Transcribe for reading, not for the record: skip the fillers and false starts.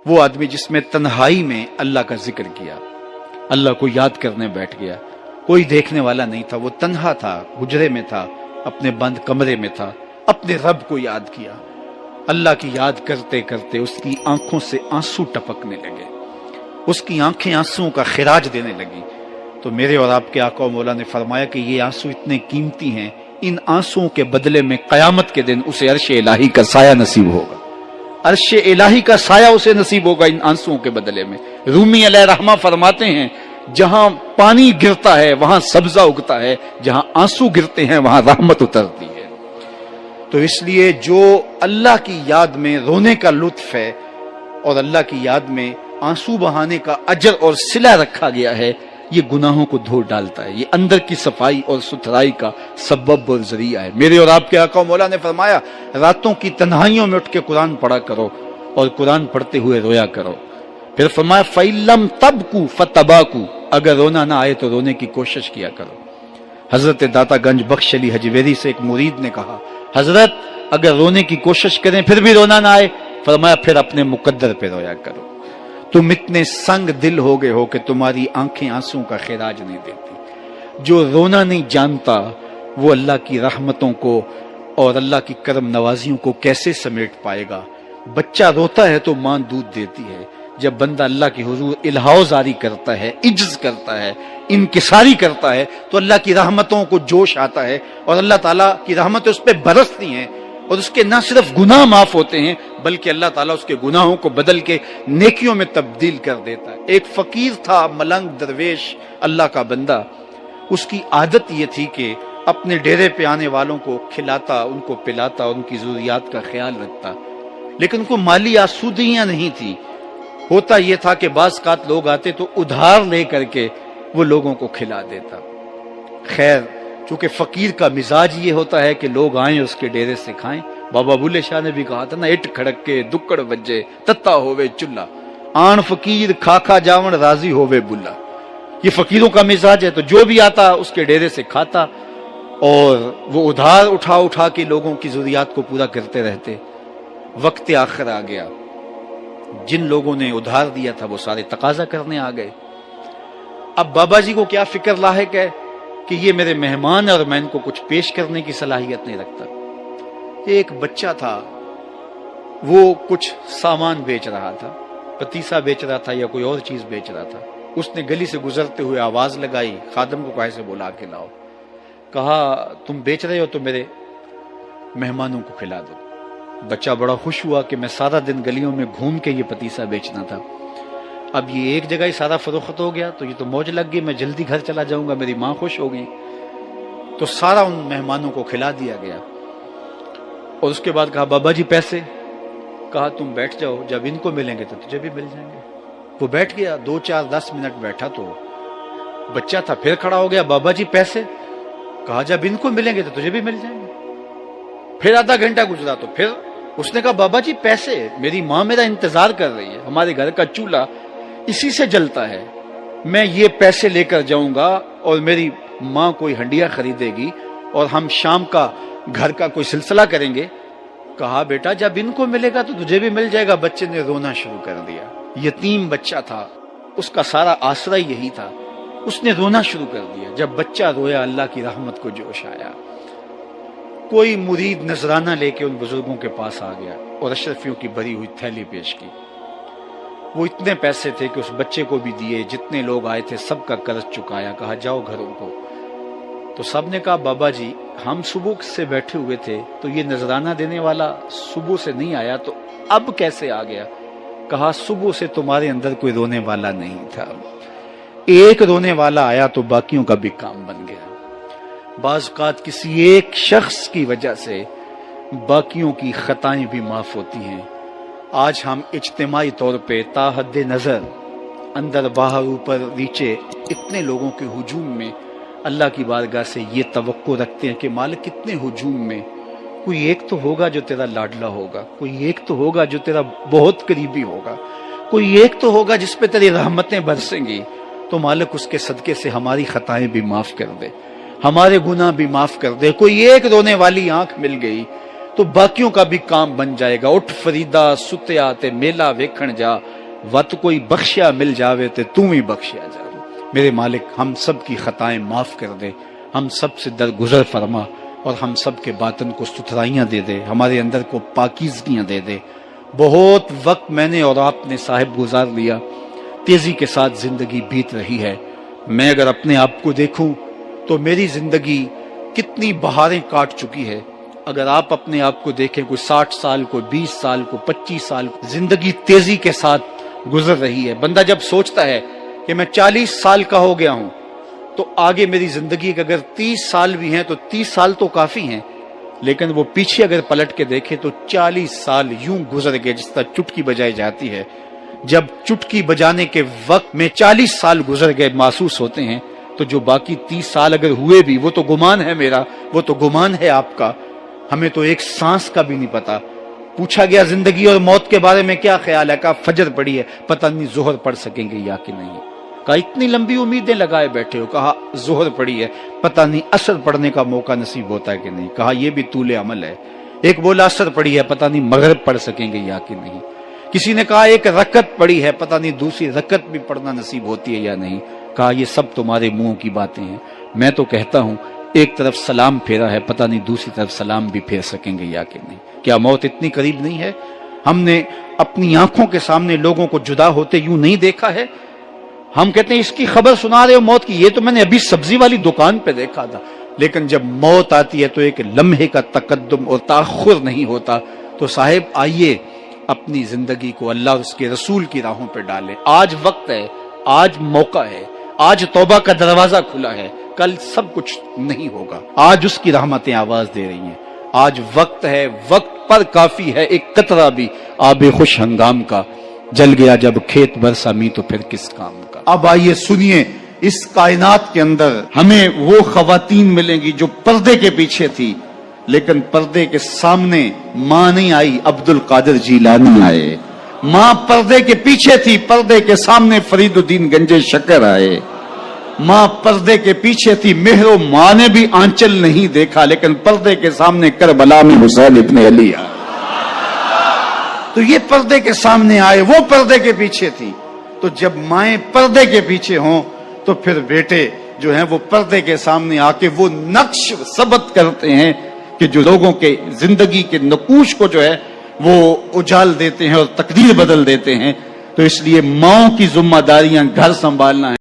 وہ آدمی جس میں تنہائی میں اللہ کا ذکر کیا، اللہ کو یاد کرنے بیٹھ گیا، کوئی دیکھنے والا نہیں تھا، وہ تنہا تھا، حجرے میں تھا، اپنے بند کمرے میں تھا، اپنے رب کو یاد کیا۔ اللہ کی یاد کرتے کرتے اس کی آنکھوں سے آنسو ٹپکنے لگے، اس کی آنکھیں آنسوؤں کا خراج دینے لگی۔ تو میرے اور آپ کے آقا و مولا نے فرمایا کہ یہ آنسو اتنے قیمتی ہیں، ان آنسوؤں کے بدلے میں قیامت کے دن اسے عرش الہی کا سایہ نصیب ہوگا، عرش الہی کا سایہ اسے نصیب ہوگا ان آنسوؤں کے بدلے میں۔ رومی علیہ رحمہ فرماتے ہیں جہاں پانی گرتا ہے وہاں سبزہ اگتا ہے، جہاں آنسو گرتے ہیں وہاں رحمت اترتی ہے۔ تو اس لیے جو اللہ کی یاد میں رونے کا لطف ہے اور اللہ کی یاد میں آنسو بہانے کا اجر اور صلہ رکھا گیا ہے، یہ گناہوں کو دھو ڈالتا ہے، یہ اندر کی صفائی اور ستھرائی کا سبب اور ذریعہ ہے۔ میرے اور آپ کے آقا و مولا نے فرمایا راتوں کی تنہائیوں میں اٹھ کے قرآن پڑھا کرو اور قرآن پڑھتے ہوئے رویا کرو۔ پھر فرمایا فَإِلَّمْ تَبْكُوا فَتَبَاكُوا، اگر رونا نہ آئے تو رونے کی کوشش کیا کرو۔ حضرت داتا گنج بخش علی حجویری سے ایک مرید نے کہا حضرت اگر رونے کی کوشش کریں پھر بھی رونا نہ آئے، فرمایا پھر اپنے مقدر پہ رویا کرو۔ تم اتنے سنگ دل ہو گئے ہو کہ تمہاری آنکھیں آنسوں کا خراج نہیں دیتی۔ جو رونا نہیں جانتا وہ اللہ کی رحمتوں کو اور اللہ کی کرم نوازیوں کو کیسے سمیٹ پائے گا؟ بچہ روتا ہے تو ماں دودھ دیتی ہے، جب بندہ اللہ کی حضور الہاؤ زاری کرتا ہے، عجز کرتا ہے، انکساری کرتا ہے تو اللہ کی رحمتوں کو جوش آتا ہے اور اللہ تعالیٰ کی رحمتیں اس پہ برستی ہیں، اور اس کے نہ صرف گناہ معاف ہوتے ہیں بلکہ اللہ تعالیٰ اس کے گناہوں کو بدل کے نیکیوں میں تبدیل کر دیتا ہے۔ ایک فقیر تھا، ملنگ درویش، اللہ کا بندہ، اس کی عادت یہ تھی کہ اپنے ڈیرے پہ آنے والوں کو کھلاتا، ان کو پلاتا، ان کی ضروریات کا خیال رکھتا، لیکن کو مالی آسودگیاں نہیں تھی۔ ہوتا یہ تھا کہ بعض اوقات لوگ آتے تو ادھار لے کر کے وہ لوگوں کو کھلا دیتا۔ خیر چونکہ فقیر کا مزاج یہ ہوتا ہے کہ لوگ آئیں اس کے ڈیرے سے کھائیں، بابا بلے شاہ نے بھی کہا تھا نا، اٹ کھڑک کے دکڑ بجے تتا ہووے چلا، آن فقیر کھا کھا جاون راضی ہووے بلا۔ یہ فقیروں کا مزاج ہے، تو جو بھی آتا اس کے ڈیرے سے کھاتا اور وہ ادھار اٹھا اٹھا کے لوگوں کی ضروریات کو پورا کرتے رہتے۔ وقت آخر آ گیا، جن لوگوں نے ادھار دیا تھا وہ سارے تقاضا کرنے آ گئے۔ اب بابا جی کو کیا فکر لاحق ہے کہ یہ میرے مہمان ہیں اور میں ان کو کچھ پیش کرنے کی صلاحیت نہیں رکھتا۔ ایک بچہ تھا، وہ کچھ سامان بیچ رہا تھا، پتیسا بیچ رہا تھا یا کوئی اور چیز بیچ رہا تھا۔ اس نے گلی سے گزرتے ہوئے آواز لگائی، خادم کو کہا سے بلا کے لاؤ، کہا تم بیچ رہے ہو تو میرے مہمانوں کو کھلا دو۔ بچہ بڑا خوش ہوا کہ میں سارا دن گلیوں میں گھوم کے یہ پتیسا بیچنا تھا، اب یہ ایک جگہ ہی سارا فروخت ہو گیا تو یہ تو موج لگ گئی، میں جلدی گھر چلا جاؤں گا، میری ماں خوش ہوگی۔ تو سارا ان مہمانوں کو کھلا دیا گیا اور اس کے بعد کہا بابا جی پیسے؟ کہا تم بیٹھ جاؤ، جب ان کو ملیں گے تو تجھے بھی مل جائیں گے۔ وہ بیٹھ گیا، 2 4 10 منٹ بیٹھا تو بچہ تھا، پھر کھڑا ہو گیا، بابا جی پیسے؟ کہا جب ان کو ملیں گے تو تجھے بھی مل جائیں گے۔ پھر آدھا گھنٹہ گزرا تو پھر اس نے کہا بابا جی پیسے؟ میری ماں میرا انتظار کر رہی ہے، ہمارے گھر کا چولہا اسی سے جلتا ہے، میں یہ پیسے لے کر جاؤں گا اور میری ماں کوئی ہنڈیا خریدے گی اور ہم شام کا گھر کا کوئی سلسلہ کریں گے۔ کہا بیٹا جب ان کو ملے گا تو تجھے بھی مل جائے گا۔ بچے نے رونا شروع کر دیا، یتیم بچہ تھا، اس کا سارا آسرا یہی تھا، اس نے رونا شروع کر دیا۔ جب بچہ رویا اللہ کی رحمت کو جوش آیا۔ کوئی مرید نذرانہ لے کے ان بزرگوں کے پاس آ گیا اور اشرفیوں کی بھری ہوئی تھیلی پیش کی۔ وہ اتنے پیسے تھے کہ اس بچے کو بھی دیے، جتنے لوگ آئے تھے سب کا قرض چکایا، کہا جاؤ گھروں کو۔ تو سب نے کہا بابا جی ہم صبح سے بیٹھے ہوئے تھے تو یہ نذرانہ دینے والا صبح سے نہیں آیا تو اب کیسے آ گیا؟ کہا صبح سے تمہارے اندر کوئی رونے والا نہیں تھا، ایک رونے والا آیا تو باقیوں کا بھی کام بن گیا۔ بعض اوقات کسی ایک شخص کی وجہ سے باقیوں کی خطائیں بھی معاف ہوتی ہیں۔ آج ہم اجتماعی طور پہ تا حد نظر اندر باہر اوپر نیچے اتنے لوگوں کے ہجوم میں اللہ کی بارگاہ سے یہ توقع رکھتے ہیں کہ مالک کتنے ہجوم میں کوئی ایک تو ہوگا جو تیرا لاڈلا ہوگا، کوئی ایک تو ہوگا جو تیرا بہت قریبی ہوگا، کوئی ایک تو ہوگا جس پہ تیری رحمتیں برسیں گی۔ تو مالک اس کے صدقے سے ہماری خطائیں بھی معاف کر دے، ہمارے گناہ بھی معاف کر دے۔ کوئی ایک رونے والی آنکھ مل گئی تو باقیوں کا بھی کام بن جائے گا۔ اٹھ فریدا ستیا تے میلہ ویکھن جا، وت کوئی بخشیا مل جاوے تے تو ہی بخشیا جا۔ میرے مالک ہم سب کی خطائیں معاف کر دے، ہم سب سے درگزر فرما، اور ہم سب کے باطن کو ستھرائیاں دے دے، ہمارے اندر کو پاکیزگیاں دے دے۔ بہت وقت میں نے اور آپ نے صاحب گزار لیا، تیزی کے ساتھ زندگی بیت رہی ہے۔ میں اگر اپنے آپ کو دیکھوں تو میری زندگی کتنی بہاریں کاٹ چکی ہے۔ اگر آپ اپنے آپ کو دیکھیں، کوئی 60 سال، کوئی 20 سال، کوئی 25 سال، زندگی تیزی کے ساتھ گزر رہی ہے۔ بندہ جب سوچتا ہے کہ میں 40 سال کا ہو گیا ہوں تو آگے میری زندگی کے اگر 30 سال بھی ہیں تو 30 سال تو کافی ہیں، لیکن وہ پیچھے اگر پلٹ کے دیکھے تو 40 سال یوں گزر گئے جس طرح چٹکی بجائی جاتی ہے۔ جب چٹکی بجانے کے وقت میں 40 سال گزر گئے محسوس ہوتے ہیں، تو جو باقی 30 سال اگر ہوئے بھی، وہ تو گمان ہے میرا، وہ تو گمان ہے آپ کا، ہمیں تو ایک سانس کا بھی نہیں پتا۔ پوچھا گیا زندگی اور موت کے بارے میں کیا خیال ہے؟ کہا فجر پڑی ہے، پتہ نہیں ظہر پڑھ سکیں گے یا کہ نہیں۔ کہا اتنی لمبی امیدیں لگائے بیٹھے ہو، کہا ظہر پڑی ہے، پتہ نہیں عصر پڑھنے کا موقع نصیب ہوتا ہے کہ نہیں۔ کہا یہ بھی طول عمل ہے۔ ایک بولا عصر پڑی ہے، پتہ نہیں مغرب پڑھ سکیں گے یا کہ نہیں۔ کسی نے کہا ایک رکعت پڑی ہے، پتہ نہیں دوسری رکعت بھی پڑھنا نصیب ہوتی ہے یا نہیں۔ کہا یہ سب تمہارے منہوں کی باتیں ہیں، میں تو کہتا ہوں ایک طرف سلام پھیرا ہے، پتہ نہیں دوسری طرف سلام بھی پھیر سکیں گے یا کہ نہیں۔ کیا موت اتنی قریب نہیں ہے؟ ہم نے اپنی آنکھوں کے سامنے لوگوں کو جدا ہوتے یوں نہیں دیکھا ہے؟ ہم کہتے ہیں اس کی خبر سنا رہے ہو موت کی، یہ تو میں نے ابھی سبزی والی دکان پہ دیکھا تھا۔ لیکن جب موت آتی ہے تو ایک لمحے کا تقدم اور تاخر نہیں ہوتا۔ تو صاحب آئیے اپنی زندگی کو اللہ اور اس کے رسول کی راہوں پہ ڈالیں۔ آج وقت ہے، آج موقع ہے، آج توبہ کا دروازہ کھلا ہے، کل سب کچھ نہیں ہوگا۔ آج اس کی رحمتیں آواز دے رہی ہیں، آج وقت ہے، وقت پر کافی ہے ایک قطرہ بھی آب خوش ہنگام کا، جل گیا جب کھیت برسا می تو پھر کس کام کا۔ اب آئیے سنیے، اس کائنات کے اندر ہمیں وہ خواتین ملیں گی جو پردے کے پیچھے تھی، لیکن پردے کے سامنے ماں نہیں آئی، عبد القادر جیلانی آئے۔ ماں پردے کے پیچھے تھی، پردے کے سامنے فرید الدین گنج شکر آئے۔ ماں پردے کے پیچھے تھی، مہر و ماں نے بھی آنچل نہیں دیکھا، لیکن پردے کے سامنے کربلا میں حسین ابن علی آئے۔ تو یہ پردے کے سامنے آئے، وہ پردے کے پیچھے تھی۔ تو جب مائیں پردے کے پیچھے ہوں تو پھر بیٹے جو ہیں وہ پردے کے سامنے آ کے وہ نقش ثبت کرتے ہیں کہ جو لوگوں کے زندگی کے نقوش کو جو ہے وہ اجال دیتے ہیں اور تقدیر بدل دیتے ہیں۔ تو اس لیے ماؤں کی ذمہ داریاں گھر سنبھالنا ہے۔